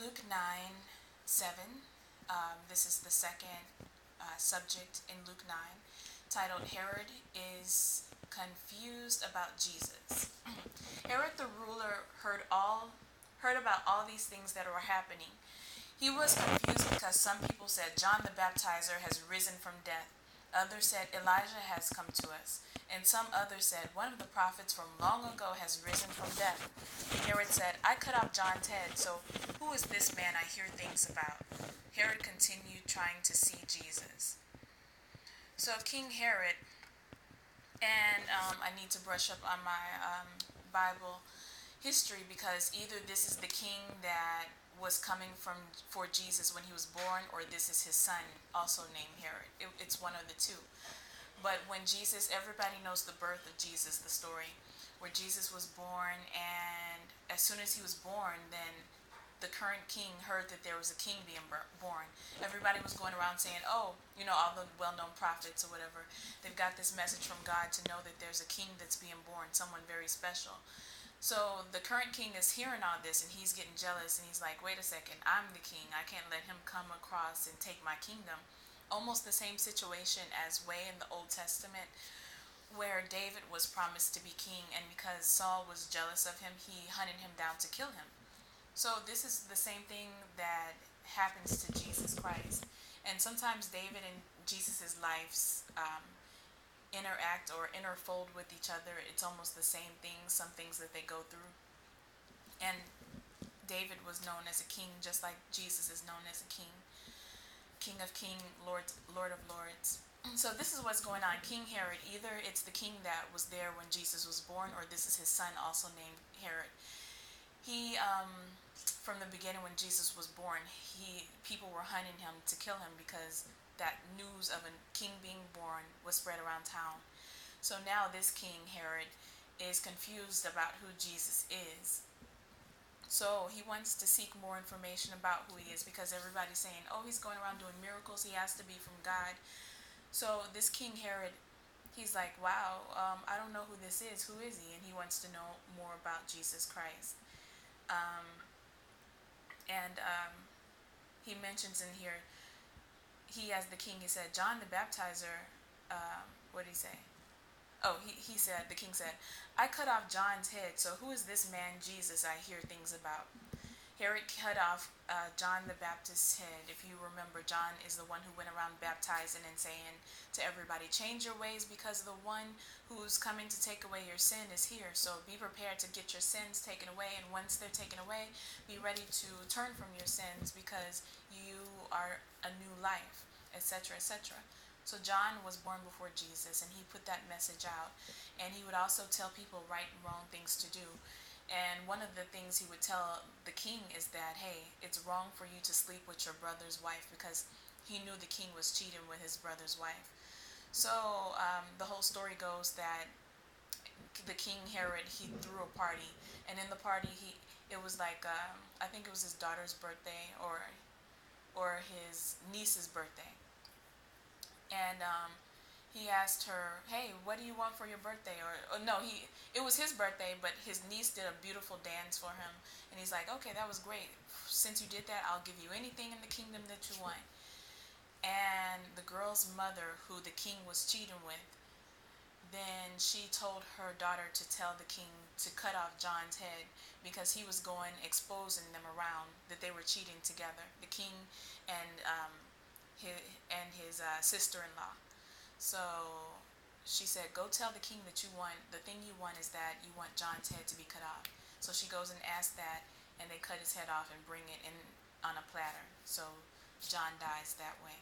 Luke 9:7. This is the second subject in Luke 9, titled Herod is confused about Jesus. Herod the ruler heard about all these things that were happening. He was confused because some people said John the Baptizer has risen from death. Others said Elijah has come to us. And some others said one of the prophets from long ago has risen from death. Herod said, I cut off John's head, so who is this man I hear things about? Herod continued trying to see Jesus. So King Herod, and I need to brush up on my Bible history because either this is the king that was coming from for Jesus when he was born, or this is his son, also named Herod. It's one of the two. But when Jesus, everybody knows the birth of Jesus, the story where Jesus was born, and as soon as he was born, then the current king heard that there was a king being born. Everybody was going around saying, oh, all the well-known prophets or whatever, they've got this message from God to know that there's a king that's being born, someone very special. So the current king is hearing all this, and he's getting jealous, and he's like, wait a second, I'm the king. I can't let him come across and take my kingdom. Almost the same situation as way in the Old Testament where David was promised to be king, and because Saul was jealous of him, he hunted him down to kill him. So this is the same thing that happens to Jesus Christ. And sometimes David and Jesus' lives interact or interfold with each other. It's almost the same thing, some things that they go through. And David was known as a king just like Jesus is known as a king. King of kings, Lord of lords. So this is what's going on. King Herod, either it's the king that was there when Jesus was born, or this is his son also named Herod. He from the beginning when Jesus was born, people were hunting him to kill him because that news of a king being born was spread around town. So now this king Herod is confused about who Jesus is. So he wants to seek more information about who he is because everybody's saying, oh, he's going around doing miracles, he has to be from God. So this King Herod, he's like, wow, I don't know who this is. Who is he? And he wants to know more about Jesus Christ. And he mentions in here, he as the king, he said, John the Baptizer, what did he say? Oh, he said, the king said, I cut off John's head, so who is this man Jesus I hear things about? Herod cut off John the Baptist's head. If you remember, John is the one who went around baptizing and saying to everybody, change your ways because the one who's coming to take away your sin is here. So be prepared to get your sins taken away, and once they're taken away, be ready to turn from your sins because you are a new life, etc., etc. So John was born before Jesus, and he put that message out, and he would also tell people right and wrong things to do. And one of the things he would tell the king is that, hey, it's wrong for you to sleep with your brother's wife, because he knew the king was cheating with his brother's wife. So the whole story goes that the king Herod, he threw a party, and in the party it was like I think it was his daughter's birthday or his niece's birthday, and he asked her, hey, what do you want for your birthday? Or no, it was his birthday, but his niece did a beautiful dance for him, and he's like, okay, that was great. Since you did that, I'll give you anything in the kingdom that you want. And the girl's mother, who the king was cheating with, then she told her daughter to tell the king to cut off John's head because he was going exposing them around that they were cheating together, the king and his sister-in-law. So she said, go tell the king that the thing you want is that you want John's head to be cut off. So she goes and asks that, and they cut his head off and bring it in on a platter. So John dies that way.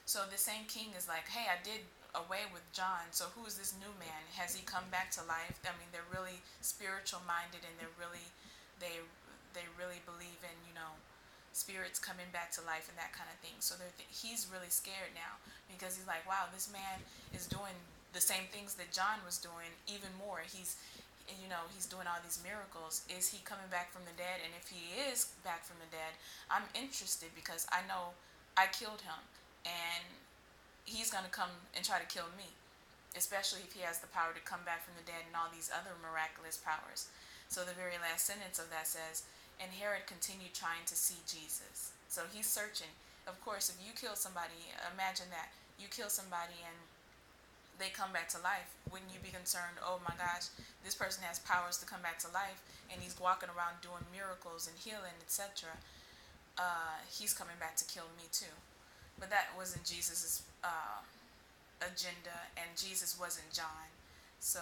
So the same king is like, hey, I did away with John, so who is this new man? Has he come back to life? I mean, they're really spiritual minded, and they really believe in, spirits coming back to life and that kind of thing. So he's really scared now because he's like, wow, this man is doing the same things that John was doing, even more. He's doing all these miracles. Is he coming back from the dead? And if he is back from the dead, I'm interested because I know I killed him, and he's going to come and try to kill me, especially if he has the power to come back from the dead and all these other miraculous powers. So the very last sentence of that says, And Herod continued trying to see Jesus. So he's searching. Of course, if you kill somebody, imagine that. You kill somebody and they come back to life. Wouldn't you be concerned, oh my gosh, this person has powers to come back to life and he's walking around doing miracles and healing, etc. He's coming back to kill me too. But that wasn't Jesus's agenda, and Jesus wasn't John. So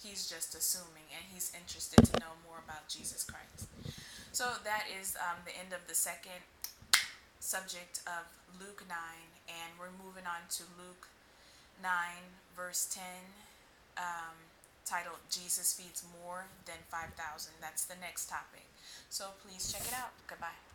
he's just assuming, and he's interested to know more about Jesus Christ. So that is the end of the second subject of Luke 9, and we're moving on to Luke 9, verse 10, titled Jesus Feeds More Than 5,000. That's the next topic. So please check it out. Goodbye.